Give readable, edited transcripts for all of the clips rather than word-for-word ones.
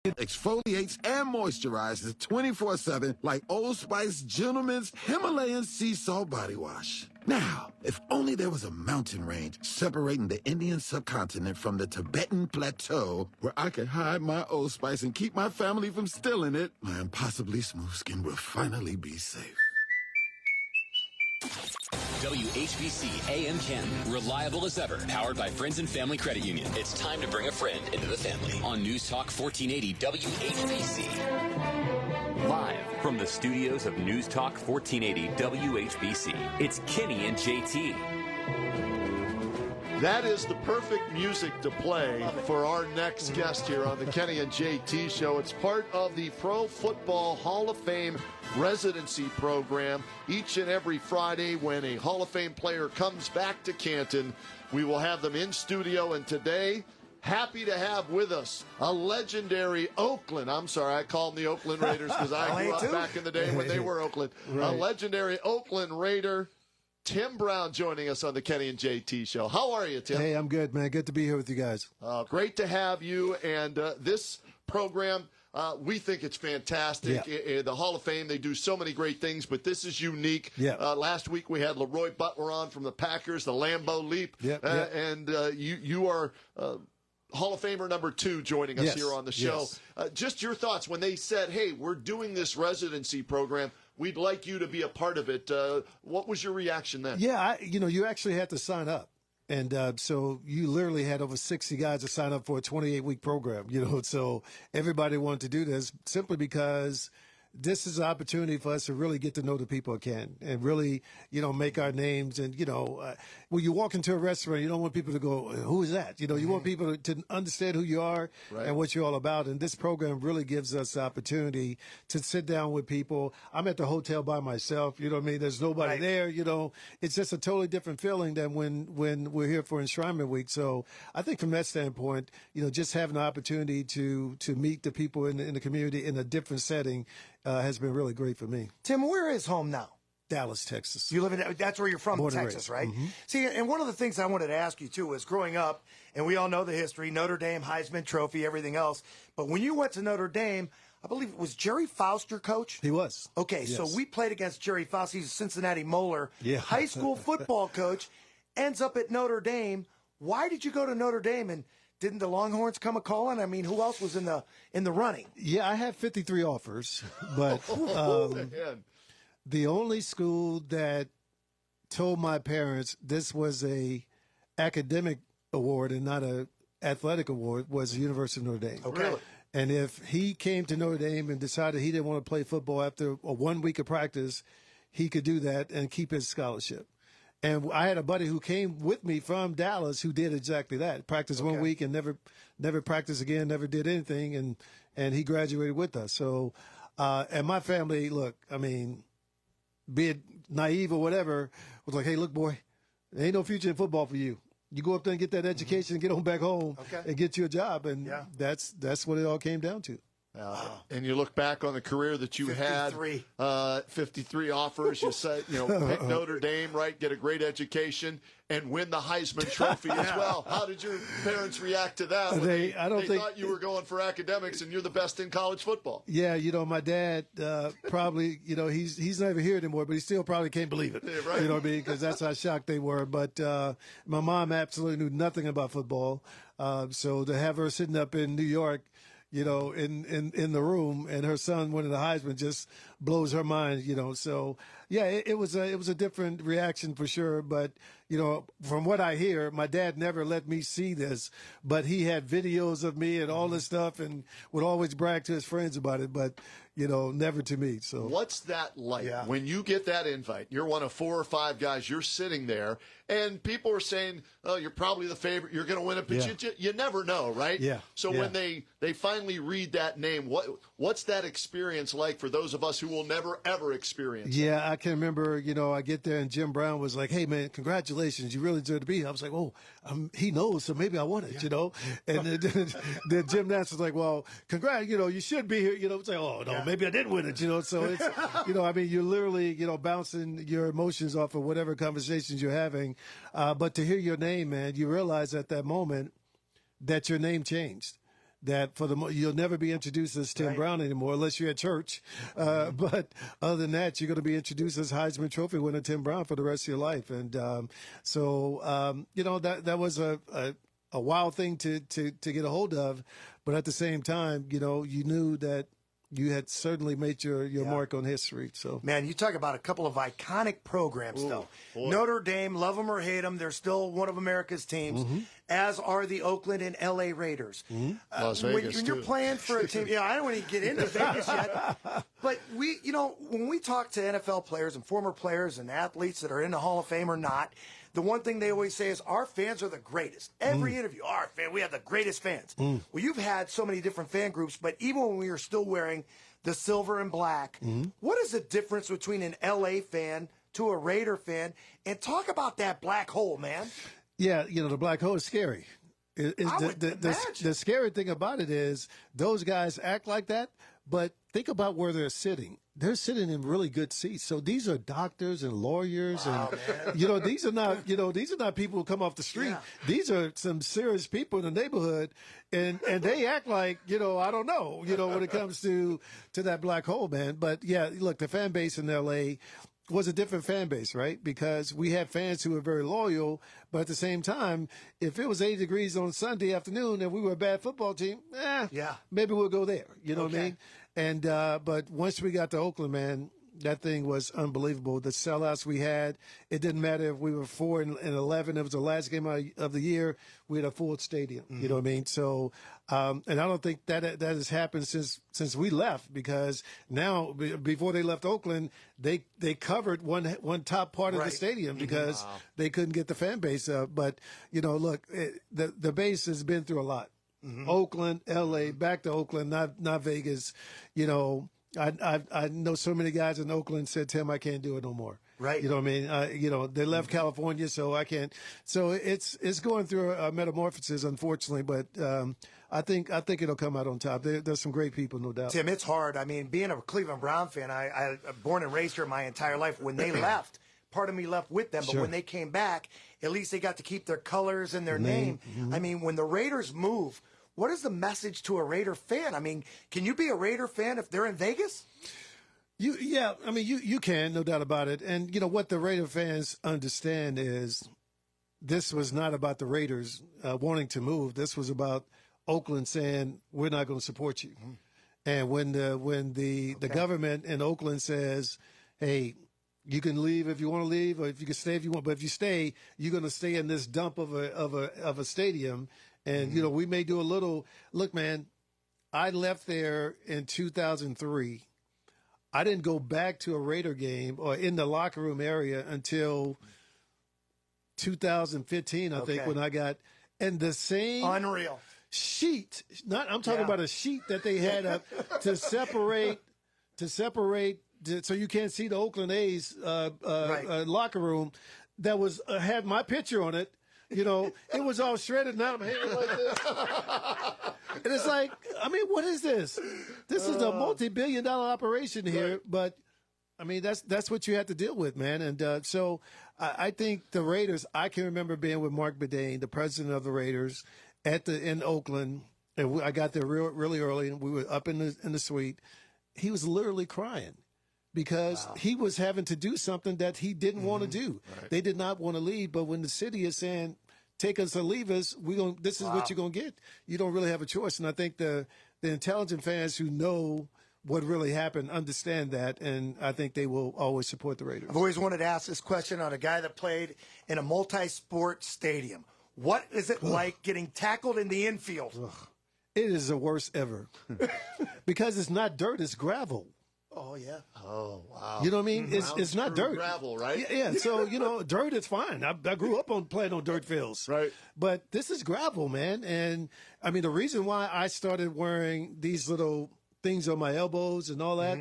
It exfoliates and moisturizes 24/7 like Old Spice Gentleman's Himalayan Sea Salt Body Wash. Now, if only there was a mountain range separating the Indian subcontinent from the Tibetan plateau where I could hide my Old Spice and keep my family from stealing it, my impossibly smooth skin will finally be safe. WHBC AM Canton, reliable as ever, powered by Friends and Family Credit Union. It's time to bring a friend into the family on News Talk 1480 WHBC. Live from the studios of News Talk 1480 WHBC, it's Kenny and JT. That is the perfect music to play for our next guest here on the Kenny and JT Show. It's part of the Pro Football Hall of Fame residency program. Each and every Friday when a Hall of Fame player comes back to Canton, we will have them in studio. And today, happy to have with us a legendary Oakland. I'm sorry, I call them the Oakland Raiders because I grew up back in the day when they were Oakland. Right. A legendary Oakland Raider, Tim Brown, joining us on the Kenny and JT Show. How are you, Tim? Hey, I'm good, man. Good to be here with you guys. Great to have you. And this program, we think it's fantastic. Yeah. The Hall of Fame, they do so many great things, but this is unique. Yeah. Last week we had Leroy Butler on from the Packers, the Lambeau Leap. And you are Hall of Famer number 2 joining us here on the show. Yes. Just your thoughts when they said, hey, we're doing this residency program. We'd like you to be a part of it. What was your reaction then? Yeah, you actually had to sign up. And so you literally had over 60 guys to sign up for a 28-week program, so everybody wanted to do this simply because this is an opportunity for us to really get to know the people again and really, make our names. And, when you walk into a restaurant, you don't want people to go, who is that? You want people to understand who you are and what you're all about. And this program really gives us the opportunity to sit down with people. I'm at the hotel by myself. You know what I mean? There's nobody there. It's just a totally different feeling than when we're here for Enshrinement Week. So I think from that standpoint, just having the opportunity to meet the people in the community in a different setting has been really great for me. Tim, where is home now? Dallas, Texas. You live in, that's where you're from, Texas, right? Mm-hmm. See, and one of the things I wanted to ask you, too, is growing up, and we all know the history, Notre Dame, Heisman Trophy, everything else, but when you went to Notre Dame, I believe it was Jerry Faust your coach? He was. Okay, yes. So we played against Jerry Faust. He's a Cincinnati Moeller, high school football coach, ends up at Notre Dame. Why did you go to Notre Dame, and didn't the Longhorns come a-calling? I mean, who else was in the running? Yeah, I had 53 offers, but the only school that told my parents this was a academic award and not a athletic award was the University of Notre Dame. Okay. Really? And if he came to Notre Dame and decided he didn't want to play football after 1 week of practice, he could do that and keep his scholarship. And I had a buddy who came with me from Dallas who did exactly that. Practiced 1 week and never practiced again, never did anything, and he graduated with us. So, and my family, look, I mean, be it naive or whatever, was like, hey, look, boy, there ain't no future in football for you. You go up there and get that education and get on back home and get you a job. And that's what it all came down to. And you look back on the career that you 53. had, 53 offers. You said, pick Notre Dame, right? Get a great education and win the Heisman Trophy as well. How did your parents react to that? They thought you were going for academics and you're the best in college football. Yeah, my dad probably, he's not even here anymore, but he still probably can't believe it. Yeah, right. You know what I mean? Because that's how shocked they were. But my mom absolutely knew nothing about football. So to have her sitting up in New York, in the room, and her son winning the Heisman just blows her mind, So, yeah, it was a different reaction for sure. But, from what I hear, my dad never let me see this, but he had videos of me and all this stuff and would always brag to his friends about it, but, never to me. So what's that like when you get that invite? You're one of 4 or 5 guys. You're sitting there, and people are saying, "Oh, you're probably the favorite. You're going to win it," but you never know, right? Yeah. So when they finally read that name, what's that experience like for those of us who will never ever experience? Yeah, I can remember. I get there and Jim Brown was like, "Hey, man, congratulations! You really deserve to be here." I was like, "Oh, he knows, so maybe I want it," And then Jim Nance was like, "Well, congrats! You should be here." It's like, "Oh no, maybe I didn't win it." So it's, I mean, you're literally, bouncing your emotions off of whatever conversations you're having. But to hear your name, man, you realize at that moment that your name changed. that you'll never be introduced as Tim Brown anymore unless you're at church. But other than that, you're going to be introduced as Heisman Trophy winner Tim Brown for the rest of your life. And that was a wild thing to get a hold of. But at the same time, you knew that you had certainly made your mark on history. So, man, you talk about a couple of iconic programs, though. Boy. Notre Dame, love them or hate them, they're still one of America's teams, as are the Oakland and L.A. Raiders. Las Vegas, when you're playing for a team, I don't want to get into Vegas yet, but when we talk to NFL players and former players and athletes that are in the Hall of Fame or not, the one thing they always say is our fans are the greatest. Every interview, we have the greatest fans. Well, you've had so many different fan groups, but even when we are still wearing the silver and black, what is the difference between an LA fan to a Raider fan? And talk about that black hole, man. Yeah, the black hole is scary. The scary thing about it is those guys act like that, but think about where they're sitting. They're sitting in really good seats. So these are doctors and lawyers, and these are not people who come off the street. Yeah. These are some serious people in the neighborhood, and they act like I don't know, when it comes to that black hole, man. But yeah, look, the fan base in LA was a different fan base, right? Because we had fans who were very loyal, but at the same time, if it was 80 degrees on Sunday afternoon and we were a bad football team, maybe we'll go there. You know what I mean? And but once we got to Oakland, man, that thing was unbelievable. The sellouts we had, it didn't matter if we were 4-11. It was the last game of the year. We had a full stadium. You know what I mean? So, and I don't think that has happened since we left, because now before they left Oakland, they covered one top part of the stadium because they couldn't get the fan base up. But look, the base has been through a lot. Oakland, L.A., back to Oakland, not Vegas. I know so many guys in Oakland said, Tim, I can't do it no more. Right. You know what I mean? They left California, so I can't. So it's going through a metamorphosis, unfortunately, but I think it'll come out on top. There's some great people, no doubt. Tim, it's hard. I mean, being a Cleveland Brown fan, I born and raised here my entire life. When they left, part of me left with them, but when they came back, at least they got to keep their colors and their name. I mean, when the Raiders move, what is the message to a Raider fan? I mean, can you be a Raider fan if they're in Vegas? You can, no doubt about it. And, what the Raider fans understand is this was not about the Raiders wanting to move. This was about Oakland saying, we're not going to support you. And when the government in Oakland says, hey, you can leave if you want to leave, or if you can stay if you want. But if you stay, you're going to stay in this dump of a stadium. And, we may do a little – look, man, I left there in 2003. I didn't go back to a Raider game or in the locker room area until 2015, I think, when I got – and the same – unreal sheet. I'm talking about a sheet that they had up to separate so you can't see the Oakland A's locker room that was had my picture on it. It was all shredded, and I'm hanging like this. And it's like, I mean, what is this? This is a multi-billion-dollar operation here, but I mean, that's what you have to deal with, man. And so I think the Raiders, I can remember being with Mark Bedane, the president of the Raiders, in Oakland, and I got there really early, and we were up in the suite. He was literally crying, because he was having to do something that he didn't want to do. Right. They did not want to leave, but when the city is saying, take us or leave us, this is what you're going to get. You don't really have a choice. And I think the intelligent fans who know what really happened understand that, and I think they will always support the Raiders. I've always wanted to ask this question on a guy that played in a multi-sport stadium. What is it like getting tackled in the infield? It is the worst ever. Because it's not dirt, it's gravel. Oh, yeah. Oh, wow. You know what I mean? It's not dirt. Gravel, right? Yeah. So, dirt is fine. I grew up playing on dirt fields. Right. But this is gravel, man. And, I mean, the reason why I started wearing these little things on my elbows and all that,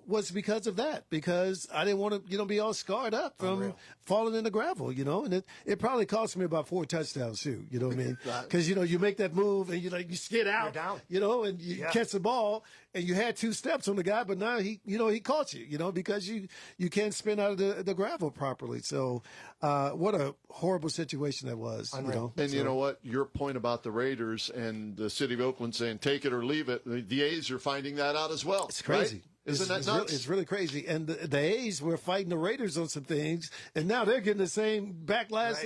was because of that. Because I didn't want to, be all scarred up from falling in the gravel, and it probably cost me about 4 touchdowns too. You know what I mean? Because you make that move and you skid out, and you catch the ball and you had 2 steps on the guy, but now he caught you, because you can't spin out of the gravel properly. So what a horrible situation that was. And you know what? Your point about the Raiders and the city of Oakland saying take it or leave it, the A's are finding that out as well. It's crazy. Right? Isn't that nuts? It's really crazy. And the A's were fighting the Raiders on some things, and now they're getting the same backlash,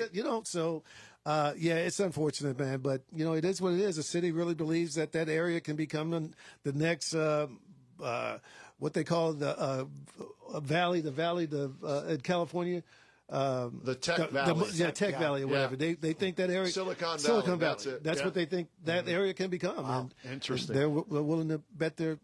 So, it's unfortunate, man. But, it is what it is. The city really believes that area can become the next what they call the valley in California. The Tech Valley. Tech Valley or whatever. They think that area. Silicon Valley. That's what they think that area can become. Wow. Interesting. They're willing to bet their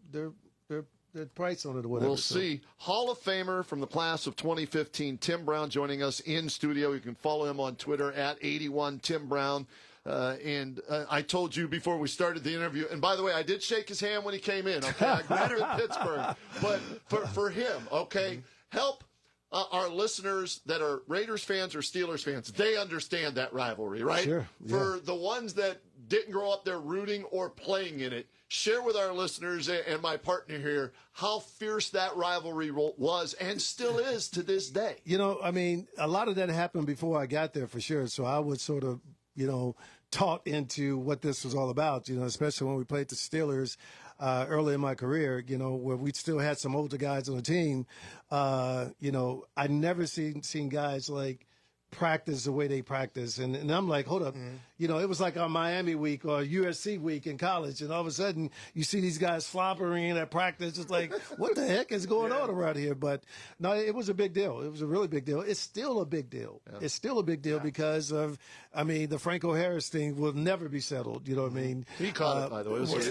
price on it or whatever. We'll see. Hall of Famer from the class of 2015, Tim Brown, joining us in studio. You can follow him on Twitter at 81TimBrown. And I told you before we started the interview, and by the way, I did shake his hand when he came in. Okay, I got him in Pittsburgh. But for him, okay, help our listeners that are Raiders fans or Steelers fans. They understand that rivalry, right? Sure. For the ones that didn't grow up there rooting or playing in it, share with our listeners and my partner here how fierce that rivalry was and still is to this day. A lot of that happened before I got there for sure. So I was sort of, taught into what this was all about, especially when we played the Steelers early in my career, where we still had some older guys on the team. I never seen guys like practice the way they practice. And I'm like, hold up. It was like on Miami week or USC week in college. And all of a sudden you see these guys slobbering in at practice. It's like, what the heck is going on around here? But no, it was a big deal. It was a really big deal. It's still a big deal. Yeah. It's still a big deal because of, the Franco Harris thing will never be settled. You know what I mean? He caught it, by the way. It was weird.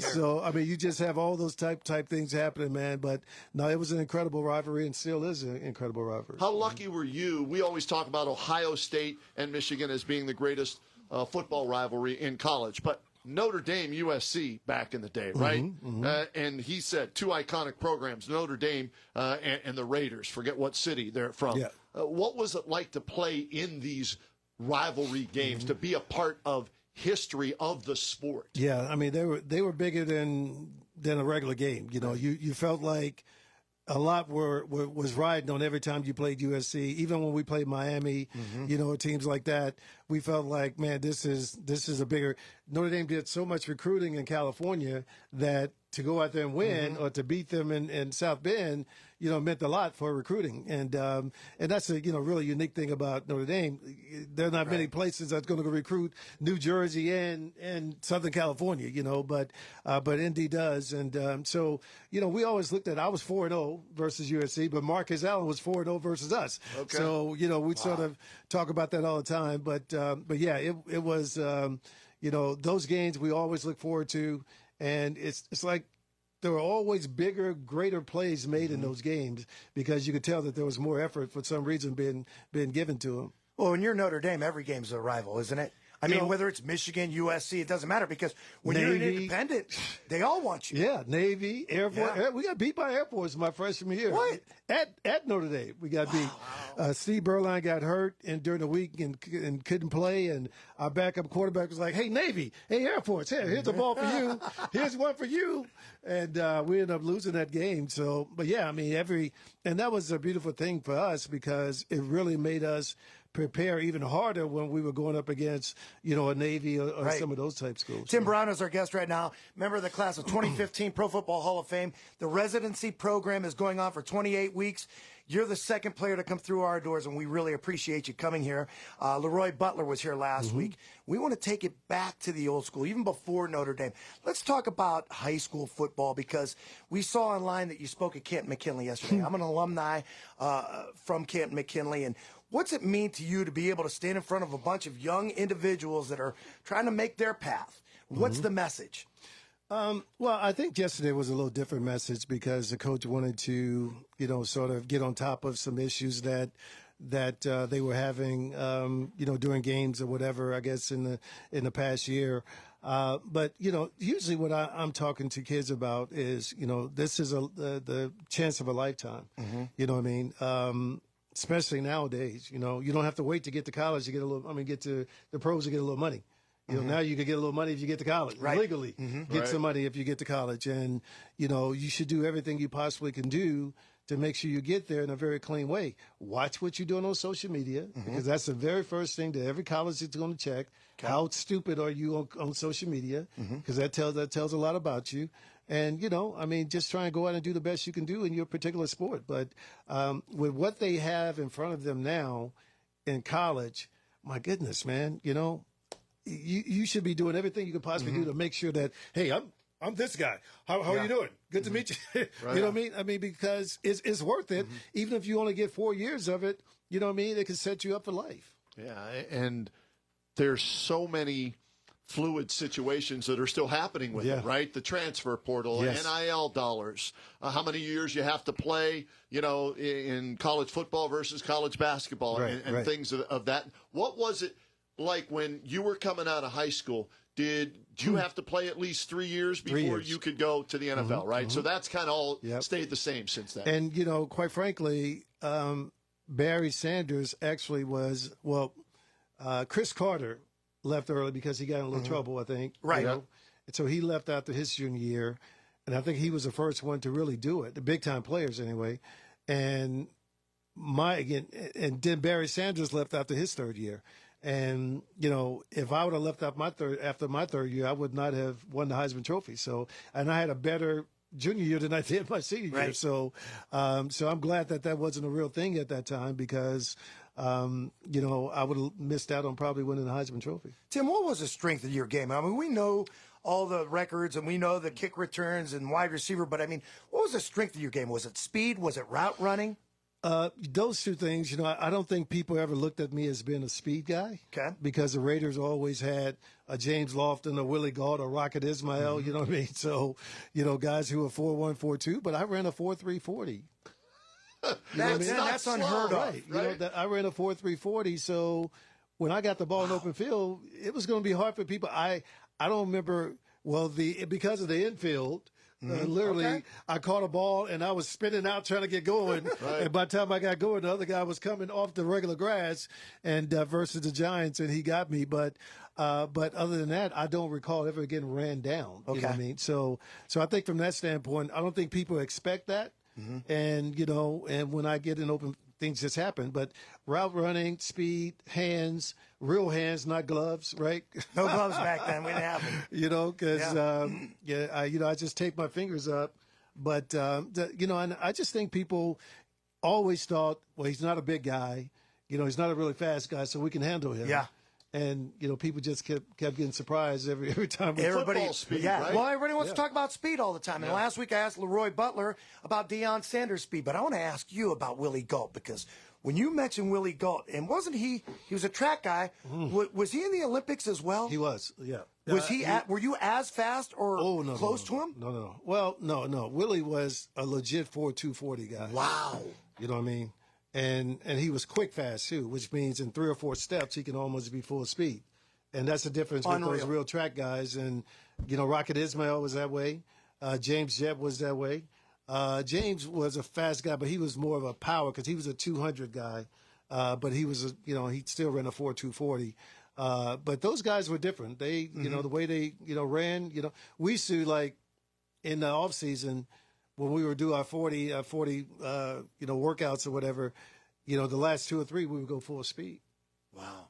So, you just have all those type things happening, man. But no, it was an incredible rivalry and still is an incredible rivalry. How lucky were you? We always talk about Ohio State and Michigan as being the greatest football rivalry in college, but Notre Dame, USC back in the day, right? And he said 2 iconic programs, Notre Dame and the Raiders. Forget what city they're from. Yeah. What was it like to play in these rivalry games, to be a part of history of the sport? Yeah, they were bigger than a regular game. You felt like a lot was riding on every time you played USC. Even when we played Miami, teams like that, we felt like, man, this is a bigger. Notre Dame did so much recruiting in California that to go out there and win or to beat them in South Bend, meant a lot for recruiting. And that's a, really unique thing about Notre Dame. There are not many places that's going to recruit New Jersey and Southern California, but Indy does. And so, we always looked at, I was 4-0 versus USC, but Marcus Allen was 4-0 versus us. Okay. So, we'd sort of talk about that all the time. But yeah, it was, those games we always look forward to. And it's like there were always bigger, greater plays made in those games because you could tell that there was more effort for some reason being given to them. Well, when you're Notre Dame, every game's a rival, isn't it? Whether it's Michigan, USC, it doesn't matter because when Navy, you're an independent, they all want you. Yeah, Navy, Air Force. Yeah. We got beat by Air Force my freshman year. What? At Notre Dame, we got beat. Steve Berline got hurt during the week and couldn't play, and our backup quarterback was like, "Hey, Navy, hey, Air Force, here's the ball for you. Here's one for you." And we ended up losing that game. So, but yeah, and that was a beautiful thing for us because it really made us prepare even harder when we were going up against, a Navy or some of those type schools. Tim Brownas is our guest right now, member of the class of 2015 Pro Football Hall of Fame. The residency program is going on for 28 weeks. You're the second player to come through our doors, and we really appreciate you coming here. Leroy Butler was here last week. We want to take it back to the old school, even before Notre Dame. Let's talk about high school football because we saw online that you spoke at Canton McKinley yesterday. I'm an alumni from Canton McKinley, and what's it mean to you to be able to stand in front of a bunch of young individuals that are trying to make their path? What's the message? Well, I think yesterday was a little different message because the coach wanted to, sort of get on top of some issues that they were having, during games or whatever, I guess in the past year. But, usually what I'm talking to kids about is, this is the chance of a lifetime. Mm-hmm. You know what I mean? Especially nowadays, you don't have to wait to get to college to get to the pros to get a little money. Now you can get a little money if you get to college. Right. Legally get some money if you get to college. And, you should do everything you possibly can do to make sure you get there in a very clean way. Watch what you're doing on social media, because that's the very first thing that every college is going to check. Okay. How stupid are you on social media? Because that tells a lot about you. And, just try and go out and do the best you can do in your particular sport. But with what they have in front of them now in college, my goodness, man, you should be doing everything you can possibly do to make sure that, hey, I'm this guy. How are you doing? Good to meet you. Right. You know what I mean? Because it's worth it. Even if you only get 4 years of it, you know what I mean? It can set you up for life. Yeah, and there's so many fluid situations that are still happening with it, right? The transfer portal, NIL dollars, how many years you have to play, in college football versus college basketball, and things of that. What was it like when you were coming out of high school? Did you have to play at least 3 years before you could go to the NFL, right? So that's kind of all stayed the same since then. And, quite frankly, Barry Sanders actually was, Chris Carter left early because he got in a little trouble, I think. Right. And so he left after his junior year, and I think he was the first one to really do it, the big-time players anyway. And then Barry Sanders left after his third year. And, if I would have left after my third year, I would not have won the Heisman Trophy. So, and I had a better junior year than I did my senior year. So, I'm glad that wasn't a real thing at that time, because, I would have missed out on probably winning the Heisman Trophy. Tim, what was the strength of your game? I mean, we know all the records and we know the kick returns and wide receiver, but what was the strength of your game? Was it speed? Was it route running? Those two things, I don't think people ever looked at me as being a speed guy. Okay. Because the Raiders always had a James Lofton, a Willie Gault, a Rocket Ismail, you know what I mean? So, guys who were 4.1, 4.2, but I ran a 4.3 40. That's unheard of. Right? I ran a 4.3 40, so when I got the ball in open field, it was going to be hard for people. I don't remember, because of the infield, literally, I caught a ball and I was spinning out trying to get going. And by the time I got going, the other guy was coming off the regular grass and versus the Giants, and he got me. But other than that, I don't recall ever getting ran down. You know what I mean? So I think from that standpoint, I don't think people expect that. And, and when I get in open, things just happen. But route running, speed, hands, real hands, not gloves, right? No gloves back then. We didn't have them. Because, I just tape my fingers up. But, and I just think people always thought, well, he's not a big guy. He's not a really fast guy, so we can handle him. Yeah. And, people just kept getting surprised every time. Football speed, right? Well, everybody wants to talk about speed all the time. And last week I asked Leroy Butler about Deion Sanders' speed. But I want to ask you about Willie Gault, because when you mentioned Willie Gault, and wasn't he was a track guy, was he in the Olympics as well? He was, yeah. Were you as fast or close to him? No. Well, no. Willie was a legit 4.2 40 guy. Wow. You know what I mean? And he was quick fast too, which means in 3 or 4 steps he can almost be full speed. And that's the difference with those real track guys. And, Rocket Ismail was that way. James Jett was that way. James was a fast guy, but he was more of a power because he was a 200 guy. But he was, he still ran a 4.2 40. But those guys were different. They, the way they, ran, we used to, like, in the off season, when we would do our 40, workouts or whatever, the last 2 or 3, we would go full speed. Wow.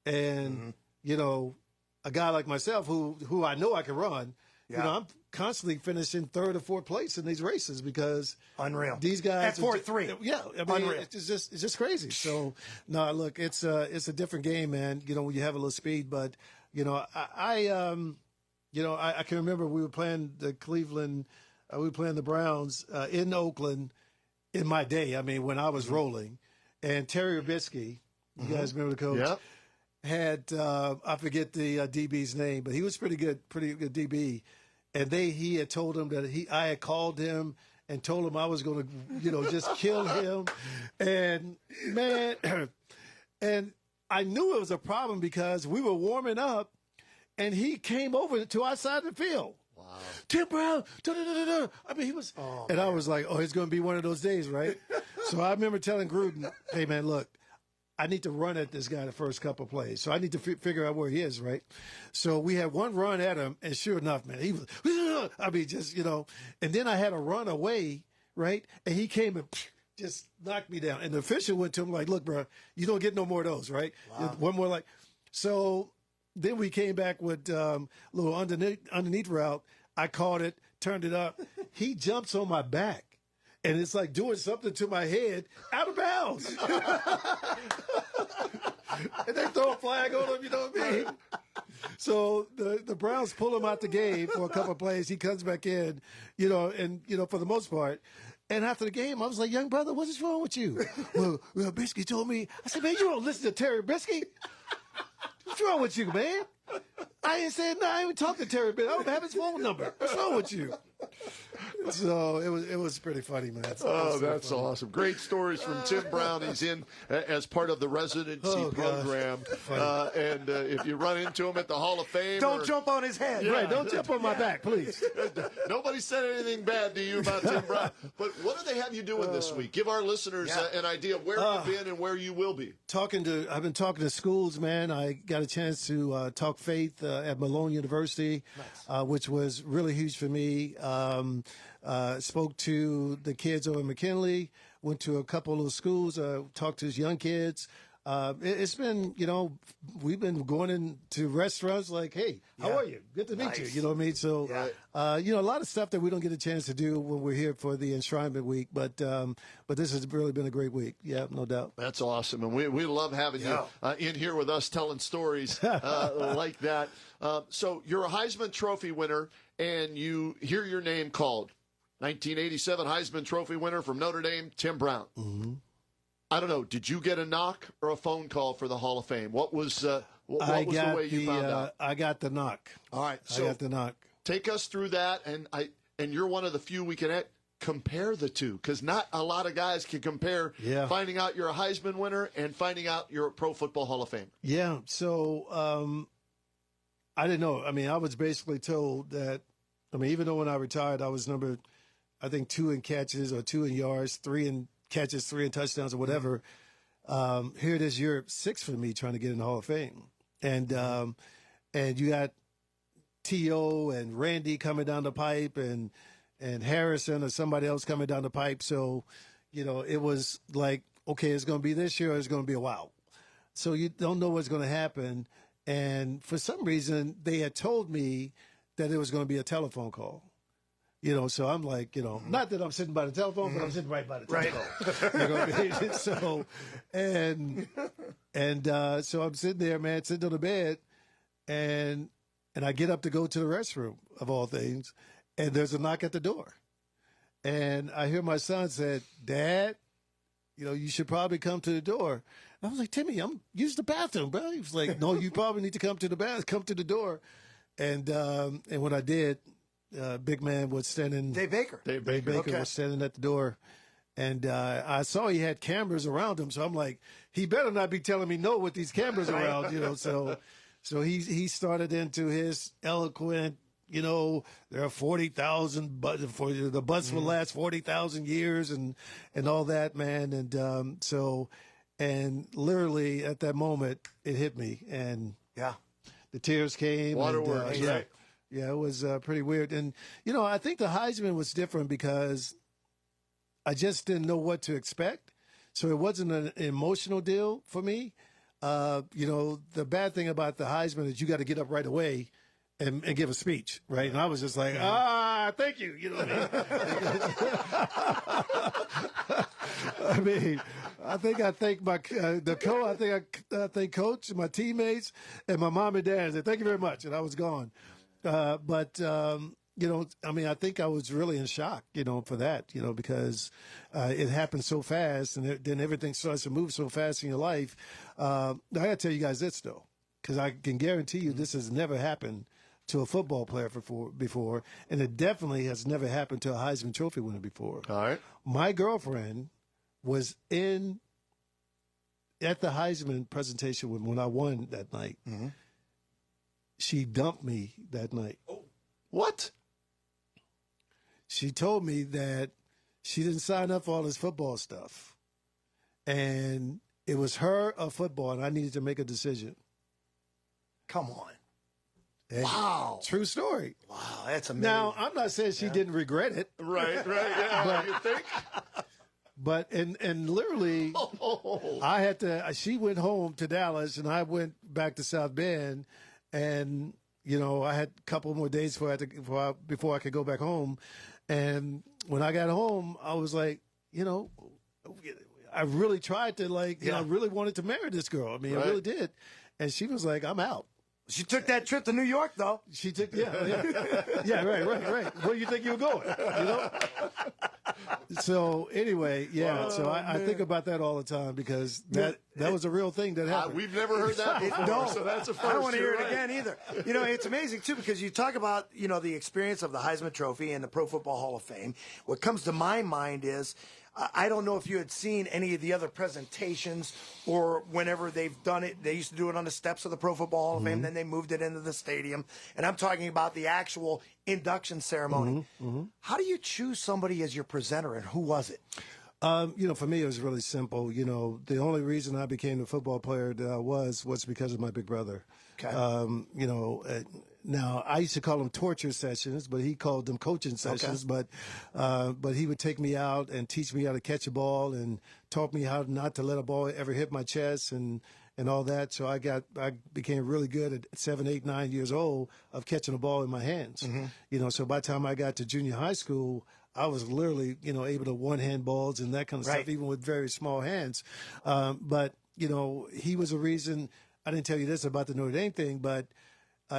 And, a guy like myself who I know I can run, I'm constantly finishing 3rd or 4th place in these races because unreal. These guys at 4.3. Yeah, I mean, unreal. It's just crazy. So no, look, it's a different game, man. When you have a little speed, but I can remember we were playing the Cleveland. We were playing the Browns in Oakland in my day. I mean, when I was rolling, and Terry Robisky, you guys remember the coach? Yep. Had I forget the DB's name, but he was pretty good DB, and he had told him that I had called him and told him I was going to just kill him, and man, and I knew it was a problem because we were warming up, and he came over to our side of the field. Wow. Tim Brown, da-da-da-da-da. I mean, he was, and I was like, oh, it's going to be one of those days, right? So I remember telling Gruden, hey, man, look, I need to run at this guy the first couple of plays. So I need to figure out where he is, right? So we had one run at him, and sure enough, man, he was, I mean, just, and then I had a run away, right? And he came and just knocked me down. And the official went to him like, look, bro, you don't get no more of those, right? Wow. One more like, so then we came back with a little underneath route. I caught it, turned it up. He jumps on my back. And it's like doing something to my head out of bounds. And they throw a flag on him, you know what I mean? So the Browns pull him out the game for a couple of plays. He comes back in, and for the most part. And after the game, I was like, young brother, what's wrong with you? well, Bisky told me. I said, man, you don't listen to Terry Bisky. What's wrong with you, man? I ain't saying no. I ain't talking to Terry Bisky. I don't have his phone number. What's wrong with you? So it was pretty funny, man. That's awesome. Great stories from Tim Brown. He's in as part of the residency program. And if you run into him at the Hall of Fame, don't jump on his head. Yeah. Right, don't jump on my back, please. Nobody said anything bad to you about Tim Brown. But what do they have you doing this week? Give our listeners an idea of where you've been and where you will be. I've been talking to schools, man. I got a chance to talk faith at Malone University, which was really huge for me. Spoke to the kids over in McKinley, went to a couple of schools, talked to his young kids. It's been, we've been going into restaurants like, hey, how are you? Good to meet you. You know what I mean? So, a lot of stuff that we don't get a chance to do when we're here for the Enshrinement Week. But this has really been a great week. Yeah, no doubt. That's awesome. And we love having you in here with us telling stories like that. So you're a Heisman Trophy winner, and you hear your name called. 1987 Heisman Trophy winner from Notre Dame, Tim Brown. Mm-hmm. I don't know. Did you get a knock or a phone call for the Hall of Fame? What was the way you found out? I got the knock. All right, so I got the knock. Take us through that, and you're one of the few we can compare the two, because not a lot of guys can compare finding out you're a Heisman winner and finding out you're a Pro Football Hall of Fame. Yeah. So I didn't know. I mean, I was basically told that. I mean, even though when I retired, I was number, I think 2 in catches or 2 in yards, 3 in catches, 3 in touchdowns or whatever. Here it is, year 6 for me trying to get in the Hall of Fame. And you got T.O. and Randy coming down the pipe and Harrison or somebody else coming down the pipe. So, it was like, okay, it's going to be this year or it's going to be a while. So you don't know what's going to happen. And for some reason, they had told me that it was going to be a telephone call. So I'm like, not that I'm sitting by the telephone, but I'm sitting right by the telephone. You know what I mean? So, so I'm sitting there, man, sitting on the bed, and I get up to go to the restroom, of all things, and there's a knock at the door. And I hear my son say, Dad, you should probably come to the door. And I was like, Timmy, use the bathroom, bro. He was like, no, you probably need to come to the door. And when I did, big man was standing. Dave Baker. Dave Baker was standing at the door, and I saw he had cameras around him. So I'm like, he better not be telling me no with these cameras around, So he started into his eloquent, there are 40,000, but for the bus will last 40,000 years, and all that, man. And literally at that moment, it hit me, and the tears came. Waterworks, right? Yeah, it was pretty weird. And, I think the Heisman was different because I just didn't know what to expect. So it wasn't an emotional deal for me. The bad thing about the Heisman is you got to get up right away and give a speech, right? And I was just like, thank you. You know what I mean? I think I thank my coach. I thank Coach, my teammates, and my mom and dad. I said, thank you very much, and I was gone. I think I was really in shock, for that, because it happened so fast, and then everything starts to move so fast in your life. I got to tell you guys this, though, because I can guarantee you this has never happened to a football player before, and it definitely has never happened to a Heisman Trophy winner before. All right. My girlfriend was at the Heisman presentation when I won that night. Mm-hmm. she dumped me that night. What? She told me that she didn't sign up for all this football stuff. And it was her or football, and I needed to make a decision. Come on. And wow. True story. Wow, that's amazing. Now, I'm not saying she didn't regret it. Right, yeah. But, you think? But, and literally, I had to, she went home to Dallas, and I went back to South Bend, and, you know, I had a couple more days before I could go back home. And when I got home, I was like, you know, I really tried to, like, you know, I really wanted to marry this girl. I mean, I really did. And she was like, I'm out. She took that trip to New York, though. She took, yeah, right. Where do you think you were going? You know. So anyway, so I think about that all the time because that was a real thing that happened. We've never heard that before. No, so that's a first. I don't want to hear it again either. You know, it's amazing too because you talk about the experience of the Heisman Trophy and the Pro Football Hall of Fame. What comes to my mind is, I don't know if you had seen any of the other presentations or whenever they've done it. They used to do it on the steps of the Pro Football Hall of Fame, then they moved it into the stadium. And I'm talking about the actual induction ceremony. How do you choose somebody as your presenter, and who was it? For me, it was really simple. You know, the only reason I became the football player that I was because of my big brother. Okay. Now, I used to call them torture sessions, but he called them coaching sessions. Okay. But he would take me out and teach me how to catch a ball and taught me how not to let a ball ever hit my chest and all that. So I became really good at 7, 8, 9 years old of catching a ball in my hands. You know, so by the time I got to junior high school, I was literally, able to one-hand balls and that kind of stuff, even with very small hands. But, he was a reason. I didn't tell you this about the Notre Dame thing, but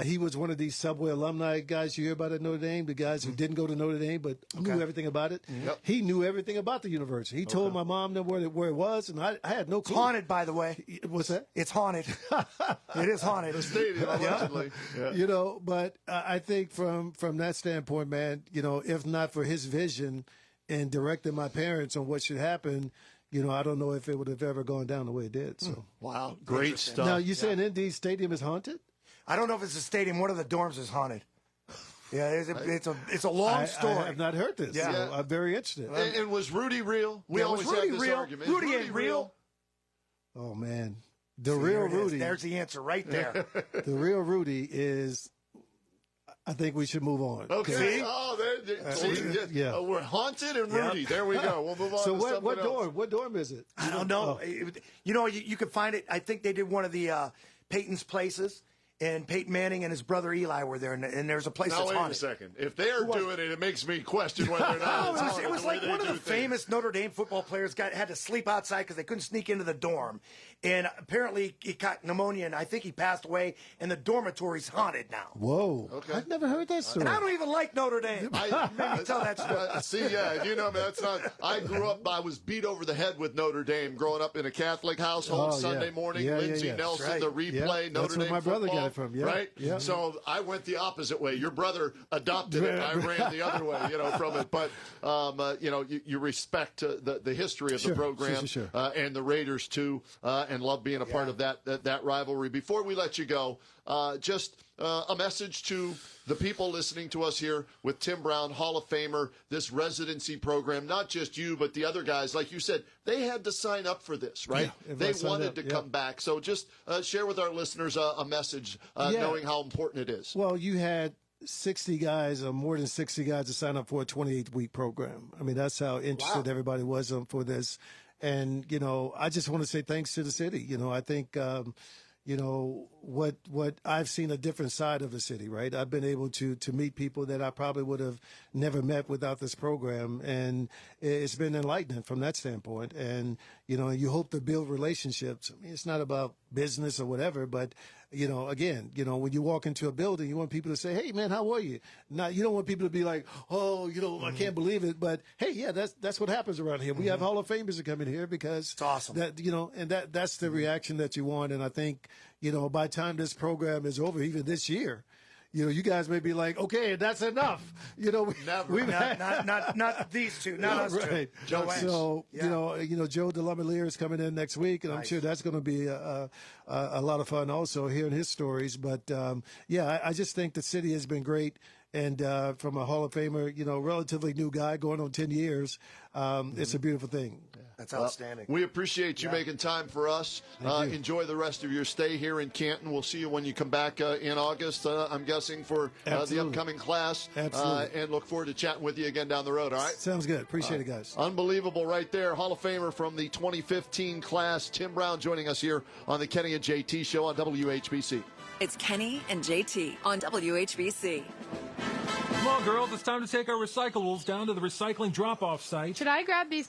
he was one of these Subway alumni guys you hear about at Notre Dame, the guys who didn't go to Notre Dame but knew everything about it. He knew everything about the university. He told my mom where it was, and I had no clue. It's haunted, by the way. What's that? It's haunted. It is haunted. The stadium, allegedly. Yeah. But I think from that standpoint, man, if not for his vision and directing my parents on what should happen, I don't know if it would have ever gone down the way it did. So wow, great stuff. Now, you saying Indy Stadium is haunted? I don't know if it's a stadium. One of the dorms is haunted. Yeah, it's a long story. I have not heard this. Yeah. So I'm very interested. And was Rudy real? We always was Rudy have this real? argument. Rudy ain't real. Oh man, the real Rudy. There's the answer right there. The real Rudy is. I think we should move on. Okay. See? Oh, we're haunted and Rudy. There we go. We'll move on. So to what dorm? else. What dorm is it? I don't know. You could find it. I think they did one of the Peyton's places. And Peyton Manning and his brother Eli were there, and there's a place that's haunted. Now, wait a second. If they're doing it, it makes me question whether or not it was like one of the famous Notre Dame football players had to sleep outside because they couldn't sneak into the dorm. And apparently he got pneumonia, and I think he passed away, and the dormitory's haunted now. Whoa. Okay. I've never heard that story. And I don't even like Notre Dame. Maybe tell that story. See, that's not. I grew up, I was beat over the head with Notre Dame growing up in a Catholic household Sunday morning. Lindsey Nelson, right. the replay, Notre Dame my brother football. Got it from, right? Yeah. So I went the opposite way. Your brother adopted it. I ran the other way, from it. But you respect the history of the program and the Raiders too, and love being a part of that rivalry. Before we let you go, just a message to the people listening to us here with Tim Brown, Hall of Famer, this residency program. Not just you, but the other guys. Like you said, they had to sign up for this, right? Yeah, they wanted to come back. So just share with our listeners a message, knowing how important it is. Well, you had 60 guys or more than 60 guys to sign up for a 28-week program. I mean, that's how interested everybody was for this. And, I just want to say thanks to the city. I think, what I've seen a different side of the city, right? I've been able to meet people that I probably would have never met without this program. And it's been enlightening from that standpoint. And, you hope to build relationships. I mean, it's not about business or whatever, but, again, when you walk into a building, you want people to say, hey, man, how are you? Not, you don't want people to be like, oh, I can't believe it. But, hey, yeah, that's what happens around here. We have Hall of Famers that come in here because it's awesome. That's the reaction that you want. And I think, by the time this program is over, even this year, you guys may be like, okay, that's enough. Never. We've had, Not these two, not us right. two. No way. So Yeah. Joe DeLameliere is coming in next week, and I'm sure that's going to be a lot of fun also hearing his stories. But I just think the city has been great. And from a Hall of Famer, relatively new guy going on 10 years, it's a beautiful thing. That's outstanding. We appreciate you making time for us. Enjoy the rest of your stay here in Canton. We'll see you when you come back in August, I'm guessing, for the upcoming class. Absolutely. And look forward to chatting with you again down the road, all right? Sounds good. Appreciate it, guys. Unbelievable right there. Hall of Famer from the 2015 class, Tim Brown, joining us here on the Kenny and JT Show on WHBC. It's Kenny and JT on WHBC. Come on, girls. It's time to take our recyclables down to the recycling drop-off site. Should I grab these